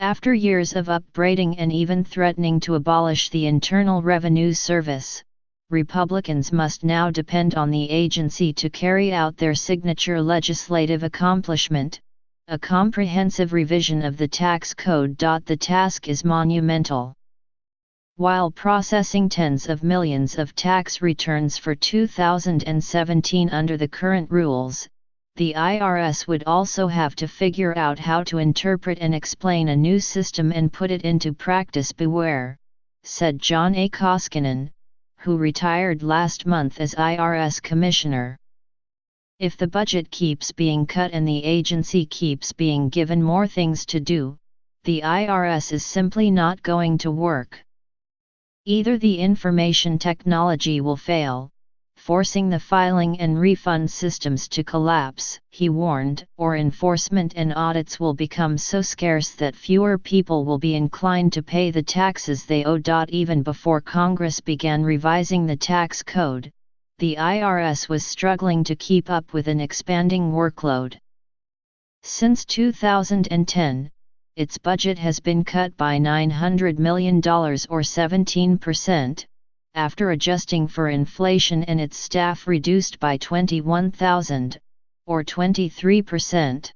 After years of upbraiding and even threatening to abolish the Internal Revenue Service, Republicans must now depend on the agency to carry out their signature legislative accomplishment, a comprehensive revision of the tax code. The task is monumental. While processing tens of millions of tax returns for 2017 under the current rules, the IRS would also have to figure out how to interpret and explain a new system and put it into practice. Beware, said John A. Koskinen, who retired last month as IRS Commissioner. If the budget keeps being cut and the agency keeps being given more things to do, the IRS is simply not going to work. Either the information technology will fail, forcing the filing and refund systems to collapse, he warned, or enforcement and audits will become so scarce that fewer people will be inclined to pay the taxes they owe. Even before Congress began revising the tax code, the IRS was struggling to keep up with an expanding workload. Since 2010, its budget has been cut by $900 million or 17%, after adjusting for inflation, and its staff reduced by 21,000, or 23%.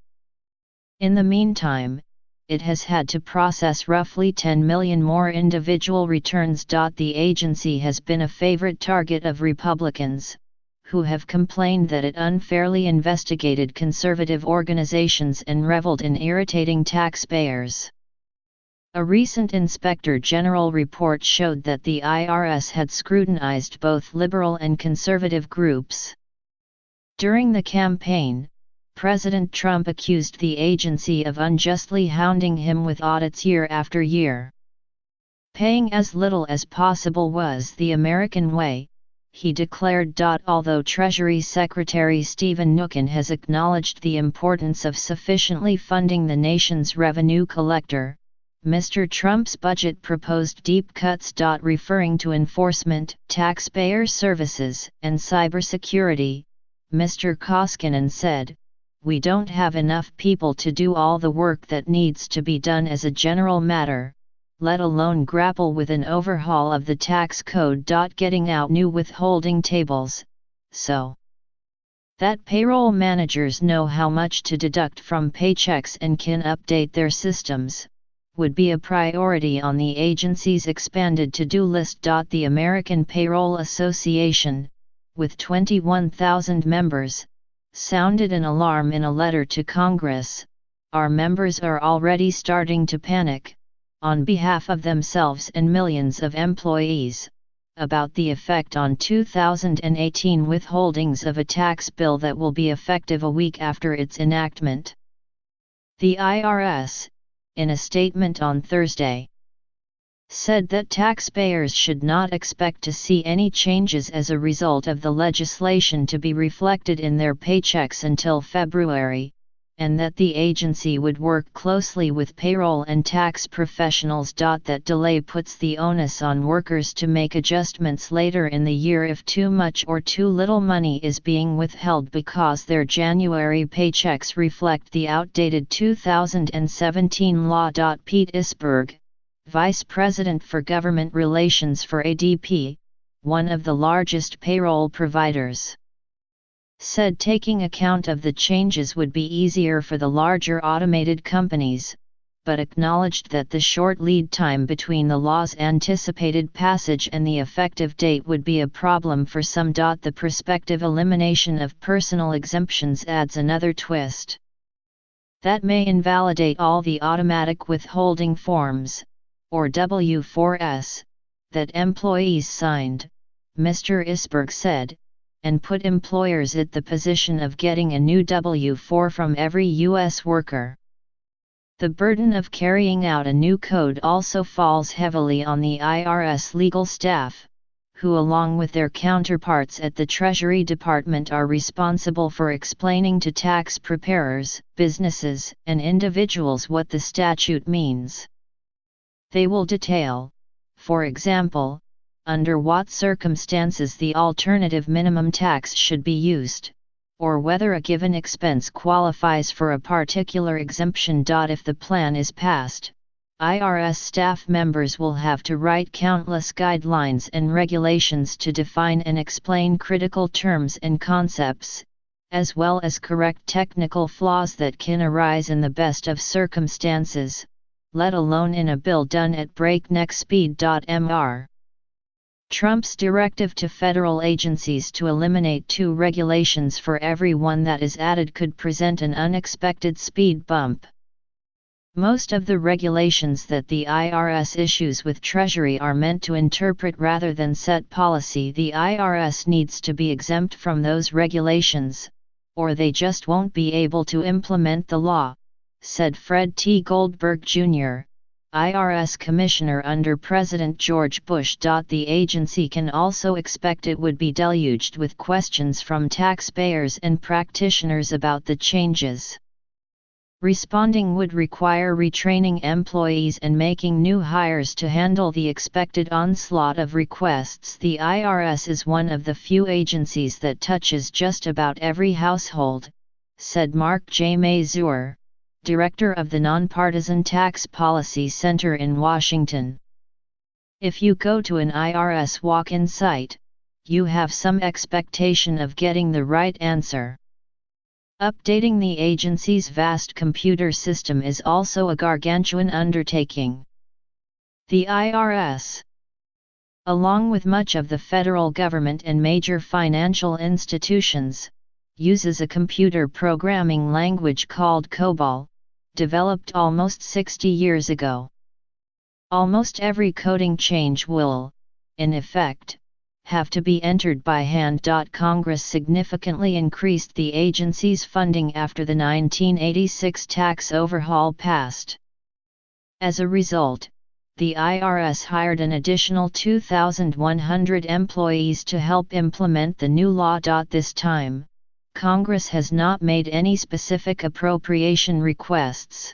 In the meantime, it has had to process roughly 10 million more individual returns. The agency has been a favorite target of Republicans, who have complained that it unfairly investigated conservative organizations and reveled in irritating taxpayers. A recent Inspector General report showed that the IRS had scrutinized both liberal and conservative groups. During the campaign, President Trump accused the agency of unjustly hounding him with audits year after year. Paying as little as possible was the American way, he declared. Although Treasury Secretary Stephen Mnuchin has acknowledged the importance of sufficiently funding the nation's revenue collector, Mr. Trump's budget proposed deep cuts. Referring to enforcement, taxpayer services, and cybersecurity, Mr. Koskinen said, "We don't have enough people to do all the work that needs to be done as a general matter, let alone grapple with an overhaul of the tax code. Getting out new withholding tables, so that payroll managers know how much to deduct from paychecks and can update their systems, would be a priority on the agency's expanded to-do list." The American Payroll Association, with 21,000 members, sounded an alarm in a letter to Congress. "Our members are already starting to panic, on behalf of themselves and millions of employees, about the effect on 2018 withholdings of a tax bill that will be effective a week after its enactment." The IRS, in a statement on Thursday, said that taxpayers should not expect to see any changes as a result of the legislation to be reflected in their paychecks until February, and that the agency would work closely with payroll and tax professionals. That delay puts the onus on workers to make adjustments later in the year if too much or too little money is being withheld because their January paychecks reflect the outdated 2017 law. Pete Isberg, Vice President for Government Relations for ADP, one of the largest payroll providers, said taking account of the changes would be easier for the larger automated companies, but acknowledged that the short lead time between the law's anticipated passage and the effective date would be a problem for some. The prospective elimination of personal exemptions adds another twist that may invalidate all the automatic withholding forms, or W-4s, that employees signed, Mr. Isberg said, and put employers at the position of getting a new W-4 from every U.S. worker. The burden of carrying out a new code also falls heavily on the IRS legal staff, who along with their counterparts at the Treasury Department are responsible for explaining to tax preparers, businesses, and individuals what the statute means. They will detail, for example, under what circumstances the alternative minimum tax should be used, or whether a given expense qualifies for a particular exemption. If the plan is passed, IRS staff members will have to write countless guidelines and regulations to define and explain critical terms and concepts, as well as correct technical flaws that can arise in the best of circumstances, let alone in a bill done at breakneck speed. Mr. Trump's directive to federal agencies to eliminate 2 regulations for every one that is added could present an unexpected speed bump. Most of the regulations that the IRS issues with Treasury are meant to interpret rather than set policy. The IRS needs to be exempt from those regulations, or they just won't be able to implement the law, said Fred T. Goldberg, Jr., IRS Commissioner under President George Bush. The agency can also expect it would be deluged with questions from taxpayers and practitioners about the changes. Responding would require retraining employees and making new hires to handle the expected onslaught of requests. The IRS is one of the few agencies that touches just about every household, said Mark J. Mazur, director of the Nonpartisan Tax Policy Center in Washington. If you go to an IRS walk-in site, you have some expectation of getting the right answer. Updating the agency's vast computer system is also a gargantuan undertaking. The IRS, along with much of the federal government and major financial institutions, uses a computer programming language called COBOL, developed almost 60 years ago. Almost every coding change will, in effect, have to be entered by hand. Congress significantly increased the agency's funding after the 1986 tax overhaul passed. As a result, the IRS hired an additional 2,100 employees to help implement the new law. This time, Congress has not made any specific appropriation requests.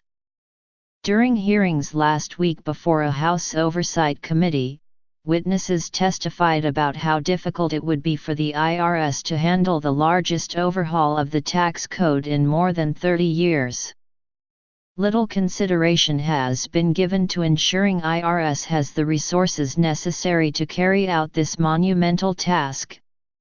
During hearings last week before a House Oversight Committee, witnesses testified about how difficult it would be for the IRS to handle the largest overhaul of the tax code in more than 30 years. Little consideration has been given to ensuring IRS has the resources necessary to carry out this monumental task,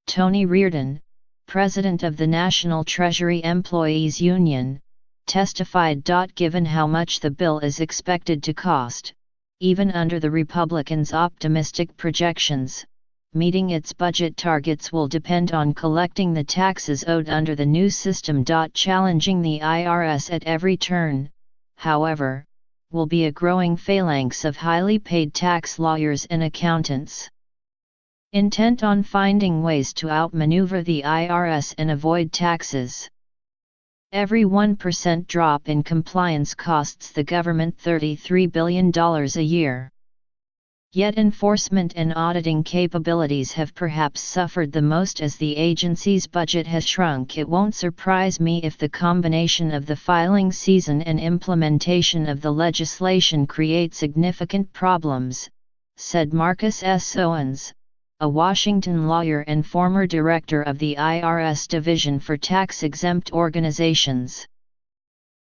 Tony Reardon, president of the National Treasury Employees Union, testified. Given how much the bill is expected to cost, even under the Republicans' optimistic projections, meeting its budget targets will depend on collecting the taxes owed under the new system. Challenging the IRS at every turn, however, will be a growing phalanx of highly paid tax lawyers and accountants, intent on finding ways to outmaneuver the IRS and avoid taxes. Every 1% drop in compliance costs the government $33 billion a year. Yet enforcement and auditing capabilities have perhaps suffered the most as the agency's budget has shrunk. It won't surprise me if the combination of the filing season and implementation of the legislation create significant problems, said Marcus S. Owens, a Washington lawyer and former director of the IRS Division for Tax-Exempt Organizations.